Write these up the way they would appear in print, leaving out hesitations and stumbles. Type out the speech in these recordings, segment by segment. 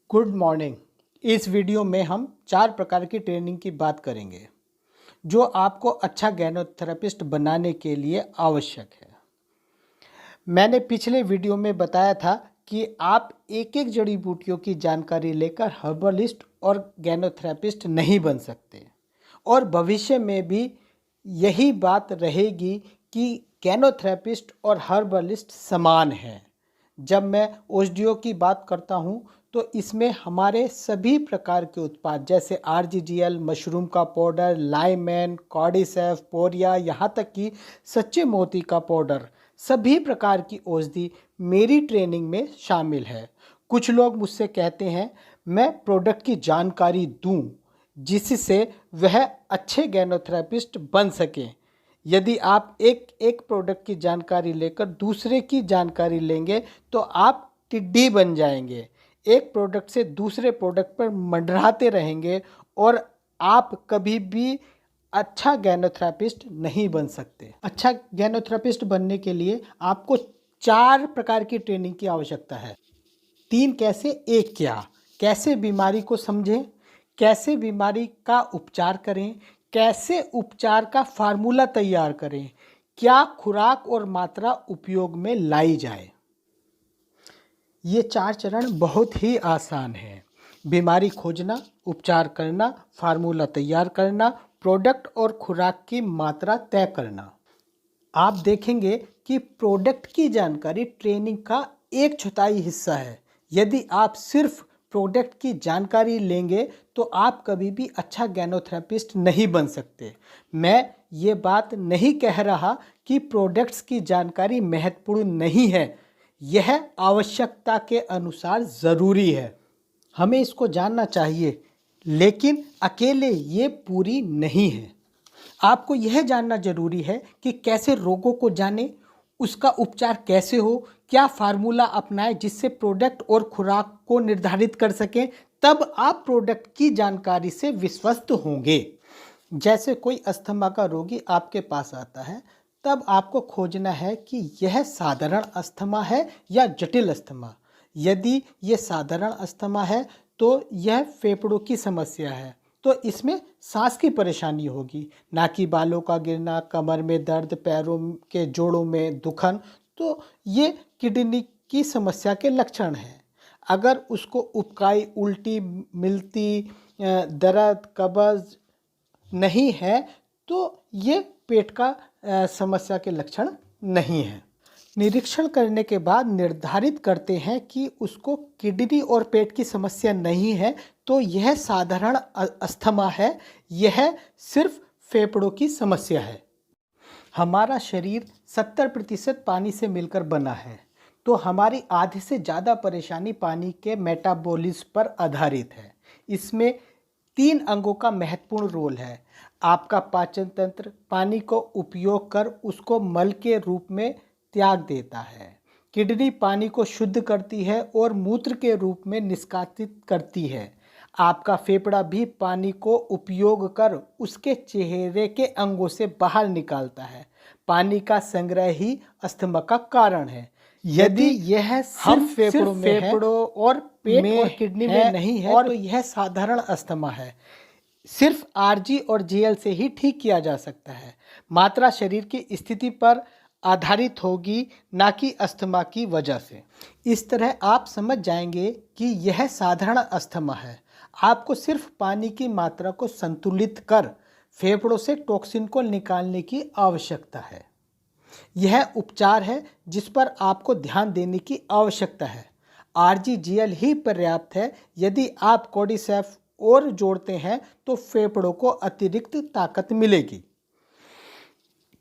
Good morning. इस video में हम 4 प्रकार की ट्रेनिंग की बात करेंगे जो आपको अच्छा गैनोथेरेपिस्ट बनाने के लिए आवश्यक है। मैंने पिछले वीडियो में बताया था कि आप एक एक जड़ी बूटियों की जानकारी लेकर हर्बलिस्ट और गैनोथेरेपिस्ट नहीं बन सकते, और भविष्य में भी यही बात रहेगी कि गैनोथेरेपिस्ट और हर्बलिस्ट समान हैं। जब मैं ओएसडीओ की बात करता हूँ तो इसमें हमारे सभी प्रकार के उत्पाद जैसे आरजीजीएल, मशरूम का पाउडर, लाइमैन, कॉर्डिसेफ, पोरिया, यहाँ तक कि सच्चे मोती का पाउडर, सभी प्रकार की औषधि मेरी ट्रेनिंग में शामिल है। कुछ लोग मुझसे कहते हैं मैं प्रोडक्ट की जानकारी दूं जिससे वह अच्छे गैनोथेरेपिस्ट बन सकें। यदि आप एक एक प्रोडक्ट की जानकारी लेकर दूसरे की जानकारी लेंगे तो आप टिड्डी बन जाएंगे। एक प्रोडक्ट से दूसरे प्रोडक्ट पर मंडराते रहेंगे और आप कभी भी अच्छा गैनोथेरेपिस्ट नहीं बन सकते। अच्छा गैनोथेरेपिस्ट बनने के लिए आपको 4 प्रकार की ट्रेनिंग की आवश्यकता है। 3 कैसे, 1 क्या। कैसे बीमारी को समझें, कैसे बीमारी का उपचार करें, कैसे उपचार का फार्मूला तैयार करें, क्या खुराक और मात्रा उपयोग में लाई जाए। ये 4 चरण बहुत ही आसान हैं। बीमारी खोजना, उपचार करना, फार्मूला तैयार करना, प्रोडक्ट और खुराक की मात्रा तय करना। आप देखेंगे कि प्रोडक्ट की जानकारी ट्रेनिंग का 1/4 हिस्सा है। यदि आप सिर्फ प्रोडक्ट की जानकारी लेंगे तो आप कभी भी अच्छा गैनोथेरेपिस्ट नहीं बन सकते। मैं ये बात नहीं कह रहा कि प्रोडक्ट्स की जानकारी महत्वपूर्ण नहीं है, यह आवश्यकता के अनुसार ज़रूरी है, हमें इसको जानना चाहिए, लेकिन अकेले ये पूरी नहीं है। आपको यह जानना जरूरी है कि कैसे रोगों को जाने, उसका उपचार कैसे हो, क्या फार्मूला अपनाएं जिससे प्रोडक्ट और खुराक को निर्धारित कर सकें, तब आप प्रोडक्ट की जानकारी से विश्वस्त होंगे। जैसे कोई अस्थमा का रोगी आपके पास आता है, तब आपको खोजना है कि यह साधारण अस्थमा है या जटिल अस्थमा। यदि यह साधारण अस्थमा है तो यह फेफड़ों की समस्या है, तो इसमें सांस की परेशानी होगी, ना कि बालों का गिरना, कमर में दर्द, पैरों के जोड़ों में दुखन, तो ये किडनी की समस्या के लक्षण हैं। अगर उसको उबकाई, उल्टी, मिलती, दर्द, कब्ज नहीं है तो ये पेट का समस्या के लक्षण नहीं है। निरीक्षण करने के बाद निर्धारित करते हैं कि उसको किडनी और पेट की समस्या नहीं है, तो यह साधारण अस्थमा है, यह सिर्फ फेफड़ों की समस्या है। हमारा शरीर 70% पानी से मिलकर बना है, तो हमारी आधे से ज़्यादा परेशानी पानी के मेटाबॉलिज्म पर आधारित है। इसमें 3 अंगों का महत्वपूर्ण रोल है। आपका पाचन तंत्र पानी को उपयोग कर उसको मल के रूप में त्याग देता है। किडनी पानी को शुद्ध करती है और मूत्र के रूप में निष्कासित करती है। आपका फेफड़ा भी पानी को उपयोग कर उसके चेहरे के अंगों से बाहर निकालता है। पानी का संग्रह ही अस्थमा का कारण है। यदि यह सिर्फ फेफड़ों और पेट में और किडनी में नहीं है और तो यह साधारण अस्थमा है। सिर्फ आरजी और जीएल से ही ठीक किया जा सकता है। मात्रा शरीर की स्थिति पर आधारित होगी, ना कि अस्थमा की वजह से। इस तरह आप समझ जाएंगे कि यह साधारण अस्थमा है। आपको सिर्फ पानी की मात्रा को संतुलित कर फेफड़ों से टॉक्सिन को निकालने की आवश्यकता है। यह उपचार है जिस पर आपको ध्यान देने की आवश्यकता है। आरजीजीएल ही पर्याप्त है। यदि आप कॉर्डिसेफ और जोड़ते हैं तो फेफड़ों को अतिरिक्त ताकत मिलेगी।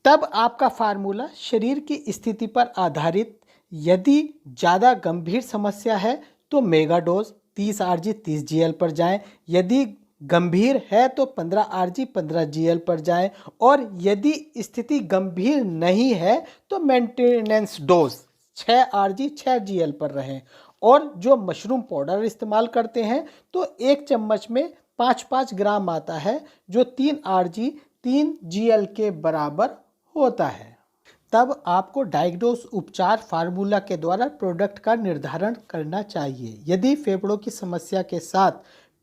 तब आपका फार्मूला शरीर की स्थिति पर आधारित, यदि ज़्यादा गंभीर समस्या है तो मेगा डोज 30 आरजी 30 जीएल पर जाएं। यदि गंभीर है तो 15 आरजी 15 जीएल पर जाएं, और यदि स्थिति गंभीर नहीं है तो मेंटेनेंस डोज 6 आरजी 6 जीएल पर रहें। और जो मशरूम पाउडर इस्तेमाल करते हैं तो 1 चम्मच में 5-5 ग्राम आता है, जो 3 आरजी 3 जीएल के बराबर होता है। तब आपको डायग्नोस उपचार फार्मूला के द्वारा प्रोडक्ट का निर्धारण करना चाहिए। यदि फेफड़ों की समस्या के साथ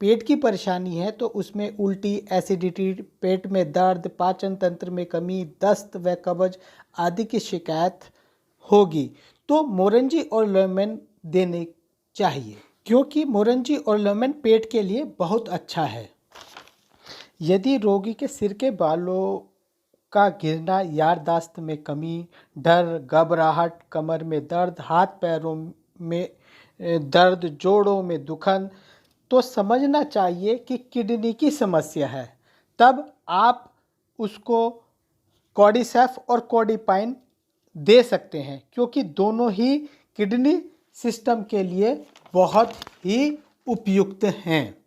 पेट की परेशानी है तो उसमें उल्टी, एसिडिटी, पेट में दर्द, पाचन तंत्र में कमी, दस्त व कब्ज आदि की शिकायत होगी तो मोरंजी और लेमन देने चाहिए, क्योंकि मोरंजी और लेमन पेट के लिए बहुत अच्छा है। यदि रोगी के सिर के बालों का गिरना, याददाश्त में कमी, डर, घबराहट, कमर में दर्द, हाथ पैरों में दर्द, जोड़ों में दुखन, तो समझना चाहिए कि किडनी की समस्या है। तब आप उसको कॉर्डिसेफ और कोडिपाइन दे सकते हैं, क्योंकि दोनों ही किडनी सिस्टम के लिए बहुत ही उपयुक्त हैं।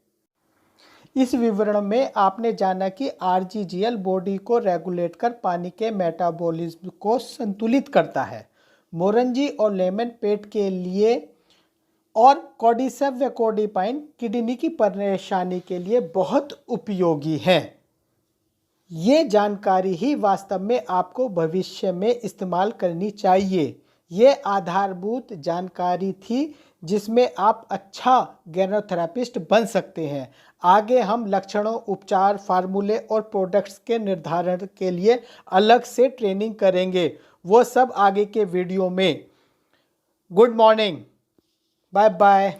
इस विवरण में आपने जाना कि आरजीजीएल बॉडी को रेगुलेट कर पानी के मेटाबॉलिज्म को संतुलित करता है। मोरंजी और लेमन पेट के लिए और कॉर्डिसेफ व कोडिपाइन किडनी की परेशानी के लिए बहुत उपयोगी है। ये जानकारी ही वास्तव में आपको भविष्य में इस्तेमाल करनी चाहिए। ये आधारभूत जानकारी थी जिसमें आप अच्छा गैनोथेरेपिस्ट बन सकते हैं। आगे हम लक्षणों, उपचार, फार्मूले और प्रोडक्ट्स के निर्धारण के लिए अलग से ट्रेनिंग करेंगे, वो सब आगे के वीडियो में। Good morning, bye bye.